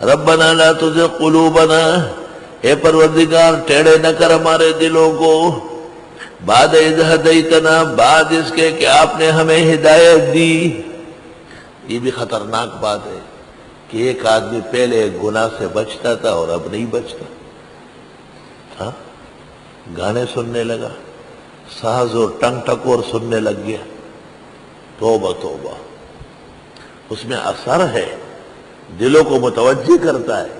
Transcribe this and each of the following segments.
ربنا لا تزغ قلوبنا، اے پروردگار ٹیڑے نہ کر ہمارے دلوں کو، بعد اذ ہدیتنا، بعد اس کے کہ آپ نے ہمیں ہدایت دی۔ یہ بھی خطرناک بات ہے کہ ایک آدمی پہلے گناہ سے بچتا تھا اور اب نہیں بچتا، ہاں گانے سننے لگا، ساز اور ٹنگ ٹکور سننے لگ گیا۔ توبہ توبہ، اس میں اثر ہے، دلوں کو متوجہ کرتا ہے،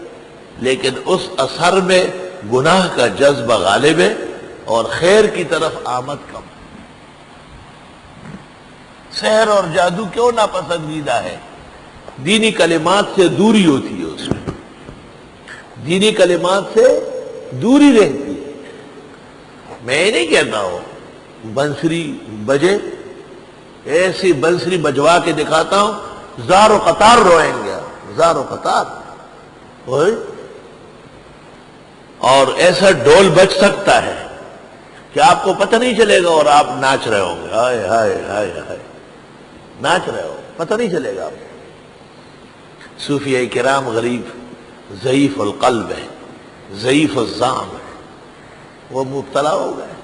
لیکن اس اثر میں گناہ کا جذبہ غالب ہے اور خیر کی طرف آمد کم۔ سحر اور جادو کیوں ناپسندیدہ ہے؟ دینی کلمات سے دوری ہوتی ہے، اس میں دینی کلمات سے دوری رہتی ہے۔ میں یہ نہیں کہتا ہوں بنسری بجے، ایسی بنسری بجوا کے دکھاتا ہوں زار و قطار روئیں گے، زار و قطار، اور ایسا ڈول بج سکتا ہے کہ آپ کو پتہ نہیں چلے گا اور آپ ناچ رہے ہوں گے، ہائے ہائے ہائے ہائے، ناچ رہے ہو، پتہ نہیں چلے گا آپ کو۔ صوفیہ کرام غریب ضعیف القلب ہے، ضعیف الظام ہے، وہ مبتلا ہو گئے۔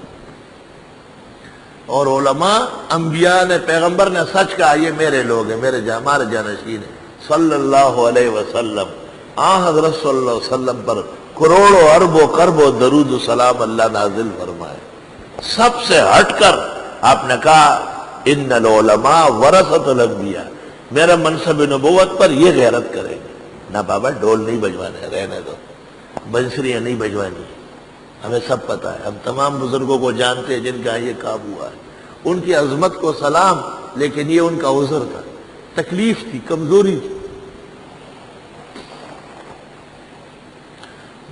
اور علماء، انبیاء نے، پیغمبر نے سچ کہا، یہ میرے لوگ ہیں، ہمارے جانشین ہیں، صلی اللہ علیہ وسلم۔ حضرت صلی اللہ علیہ وسلم پر کروڑوں اربوں کربوں درود و سلام اللہ نازل فرمائے۔ سب سے ہٹ کر آپ نے کہا ان العلماء ورثۃ الانبیاء، میرا منصب نبوت پر یہ غیرت کرے گا۔ نہ بابا ڈول نہیں بجوانے، رہنے دو، بنسریاں نہیں بجوانی، ہمیں سب پتہ ہے، ہم تمام بزرگوں کو جانتے ہیں جن کا یہ کام ہوا ہے، ان کی عظمت کو سلام، لیکن یہ ان کا عذر تھا، تکلیف تھی، کمزوری تھی۔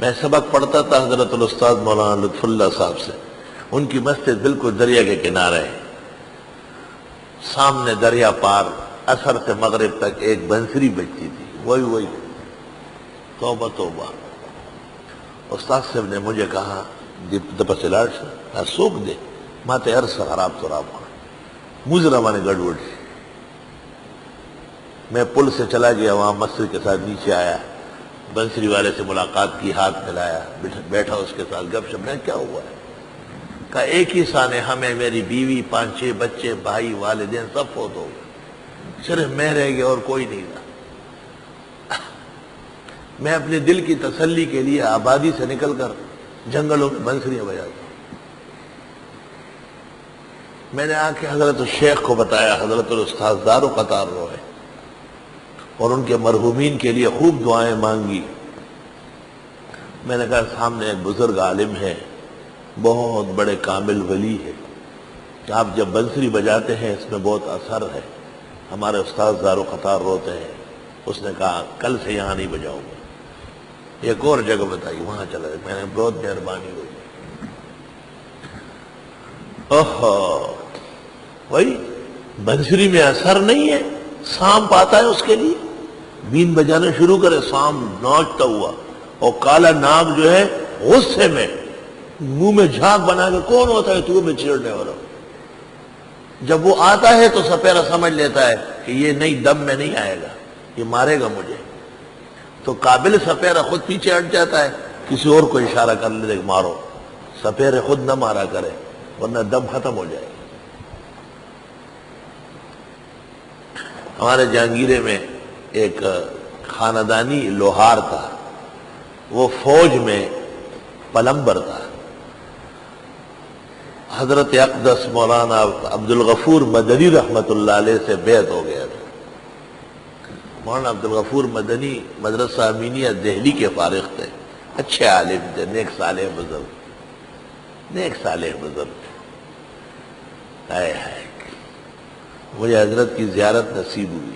میں سبق پڑھتا تھا حضرت الاستاذ مولانا لطف اللہ صاحب سے، ان کی مسجد بالکل دریا کے کنارے ہے، سامنے دریا پار، عصر سے مغرب تک ایک بنسری بجتی تھی، وہی توبہ توبہ۔ استاد صاحب نے مجھے کہا دپسلاٹ سے سوکھ دے ماتے عرص خراب تو راب مجرا نے گڑبڑ، میں پل سے چلا گیا، وہاں مسجد کے ساتھ نیچے آیا، بنسری والے سے ملاقات کی، ہاتھ ملایا، بیٹھا اس کے ساتھ گپ شپ، میں کیا ہوا ہے؟ کہا ایک ہی سانے ہمیں، میری بیوی، 5-6 بچے، بھائی، والدین سب فوت ہو گئے، صرف میں رہ گیا اور کوئی نہیں تھا۔ میں اپنے دل کی تسلی کے لیے آبادی سے نکل کر جنگلوں میں بنسریاں بجاتا ہوں۔ میں نے آ کے حضرت الشیخ کو بتایا، حضرت الاستاذ دار و قطار روئے اور ان کے مرحومین کے لیے خوب دعائیں مانگی۔ میں نے کہا سامنے ایک بزرگ عالم ہے، بہت بڑے کامل ولی ہے، کہ آپ جب بنسری بجاتے ہیں اس میں بہت اثر ہے، ہمارے استاذ دار و قطار روتے ہیں۔ اس نے کہا کل سے یہاں نہیں بجاؤں گا، ایک اور جگہ بتائی، وہاں چلا گیا۔ میں نے بہت مہربانی ہوئی۔ وہی بنسری میں اثر نہیں ہے، سانپ آتا ہے اس کے لیے، بین بجانا شروع کرے، سانپ ناچتا ہوا، اور کالا ناگ جو ہے غصے میں منہ میں جھانک بنا کے، کون ہوتا ہے تو میں چیڑنے والا؟ جب وہ آتا ہے تو سپیرا سمجھ لیتا ہے کہ یہ نہیں، دم میں نہیں آئے گا، یہ مارے گا مجھے، تو قابل سپیرا خود پیچھے ہٹ جاتا ہے، کسی اور کو اشارہ کر لے کہ مارو، سپیرے خود نہ مارا کرے ورنہ دم ختم ہو جائے۔ ہمارے جہانگیرے میں ایک خاندانی لوہار تھا، وہ فوج میں پلمبر تھا۔ حضرت اقدس مولانا عبدالغفور مدنی رحمت اللہ علیہ سے بیعت ہو گیا تھا۔ مولانا عبدالغفور مدنی مدرسہ امینیہ دہلی کے فارغ تھے، اچھے عالم تھے، نیک صالح بزرگ تھے۔ ہائے ہائے، مجھے حضرت کی زیارت نصیب ہوئی۔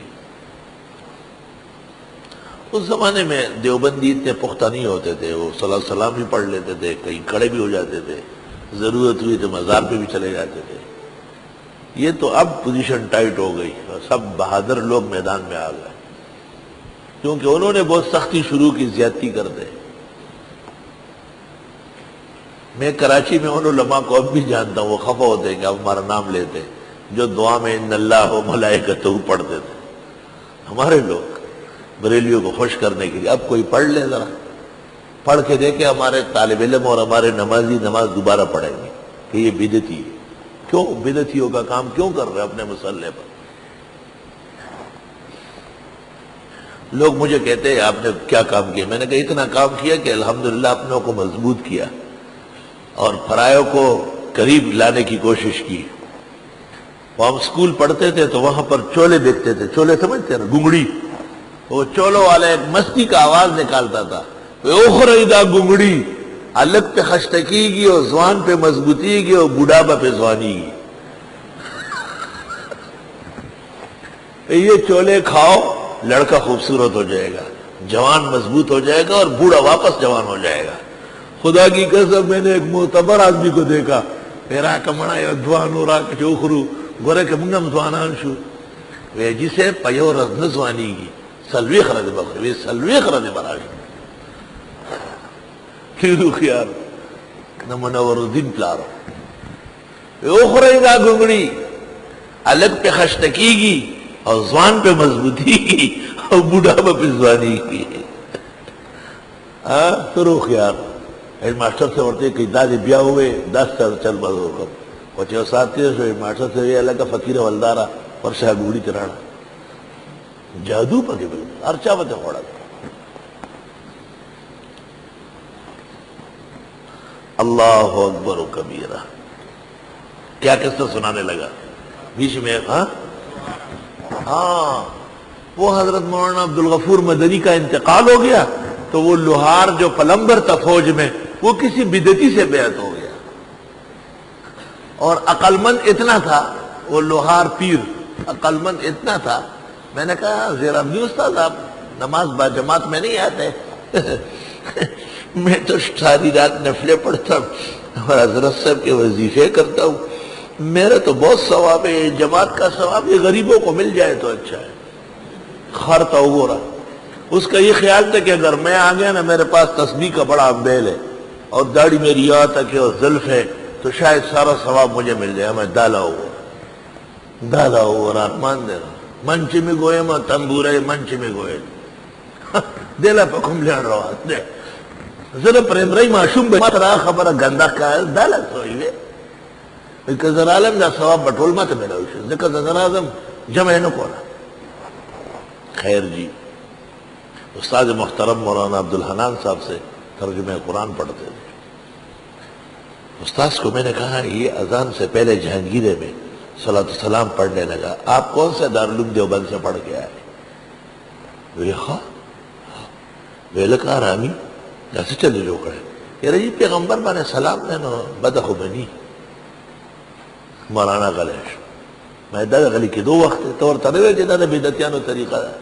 اس زمانے میں دیوبندی اتنے پختہ نہیں ہوتے تھے، وہ صلاۃ السلام بھی پڑھ لیتے تھے، کہیں کھڑے بھی ہو جاتے تھے، ضرورت ہوئی تو مزار پہ بھی چلے جاتے تھے۔ یہ تو اب پوزیشن ٹائٹ ہو گئی، سب بہادر لوگ میدان میں آ گئے، کیونکہ انہوں نے بہت سختی شروع کی، زیادتی کر دے۔ میں کراچی میں ان علماء کو اب بھی جانتا ہوں، وہ خفا ہوتے ہیں کہ اب ہمارا نام لیتے، جو دعا میں ان اللہ و ملائکتہ پڑھتے تھے، ہمارے لوگ بریلیوں کو خوش کرنے کے لیے. اب کوئی پڑھ لے ذرا, پڑھ کے دیکھے ہمارے طالب علم اور ہمارے نمازی نماز دوبارہ پڑھیں گے کہ یہ بدعتی ہے. کیوں بدعتیوں کا کام کیوں کر رہے اپنے مصلے پر؟ لوگ مجھے کہتے ہیں آپ نے کیا کام کیا؟ میں نے کہا اتنا کام کیا کہ الحمدللہ اپنوں کو مضبوط کیا اور پرایوں کو قریب لانے کی کوشش کی. وہ ہم اسکول پڑھتے تھے تو وہاں پر چولے بکتے تھے. چولے سمجھتے ہیں نا, گنگڑی. وہ چولوں والا ایک مستی کا آواز نکالتا تھا, اوخریدہ گنگڑی الگ پہ خشتکی گی اور زوان پہ مضبوطی گی اور بڑھاپا پہ زوانی گی. یہ چولے کھاؤ, لڑکا خوبصورت ہو جائے گا, جوان مضبوط ہو جائے گا اور بوڑھا واپس جوان ہو جائے گا. خدا کی قسم میں نے ایک معتبر آدمی کو دیکھا, میرا کمڑا یا دوان ہو رہا کہ اخرو گورے کہ منگم دوانان شو وے جسے پیو رزن زوانی گی سلوی خرد بخری وے سلوی خرد براش کیوں خیار نمنور الدین پلارو اخرى دا گنگڑی الگ پہ خشتکی گی اور زوان پہ مضبوطی گی اور بوڑھا پہ زوانی گی. سروخ یار ماسٹر سے ورتے کہ دادی بیا ہوئے 10 سال چل بازو کر وچے ساتھی سے ماسٹر سے یہ الگ فقیر ولدارا ورشا گوڑی چرانا جادو پکے بل ارچا بتے پڑا. اللہ اکبر و کبیرہ. کیا قصہ سنانے لگا بیچ میں. ہاں وہ حضرت مولانا عبدالغفور مدنی کا انتقال ہو گیا تو وہ لوہار جو پلمبر تھا فوج میں وہ کسی بدعتی سے بیعت ہو گیا. اور عقل مند اتنا تھا وہ لوہار پیر, عقل مند اتنا تھا. میں نے کہا زیرا بھی استاد آپ نماز با جماعت میں نہیں آتے؟ میں تو ساری رات نفلیں پڑھتا ہوں اور حضرت صاحب کے وظیفے کرتا ہوں, میرا تو بہت ثواب ہے, جماعت کا ثواب یہ غریبوں کو مل جائے تو اچھا ہے. خرتا ہو رہا اس کا یہ خیال تھا کہ اگر میں آ گیا نا میرے پاس تسبیح کا بڑا امبیل ہے اور داڑھی میری یہاں تک ہے اور زلف ہے تو شاید سارا ثواب مجھے مل جائے. میں دالا ہو رہا مان دے رہا منچ میں گوئے میں تنبورے منچ میں گوئے دیلا پہ کھم لیان رہا دے ذرا پریم رہی معشوم بے مطرح خبر گندہ کا ہے دالا سوئی وے کہ ذرا عالم دا ثواب بٹول مات میرا ہوشن ذکر ذرا عظم جمع نہ کونا. خیر جی, استاد محترم مولانا عبدالحنان صاحب سے ترجمہ قرآن پڑھتے تھے. استاذ کو میں نے کہا یہ اذان سے پہلے جہانگیرے میں صلاۃ السلام پڑھنے لگا, آپ کون سے دارالعلوم دیوبند سے پڑھ کے آئے؟ ویلکا رامی جیسے چلے جو کھڑے یہ رہی پیغمبر بانے سلام دینا بدخو بنی مولانا غلیش میں دا غلی کی 2 وقت طور تروے جدا دا بیدتیانو طریقہ دا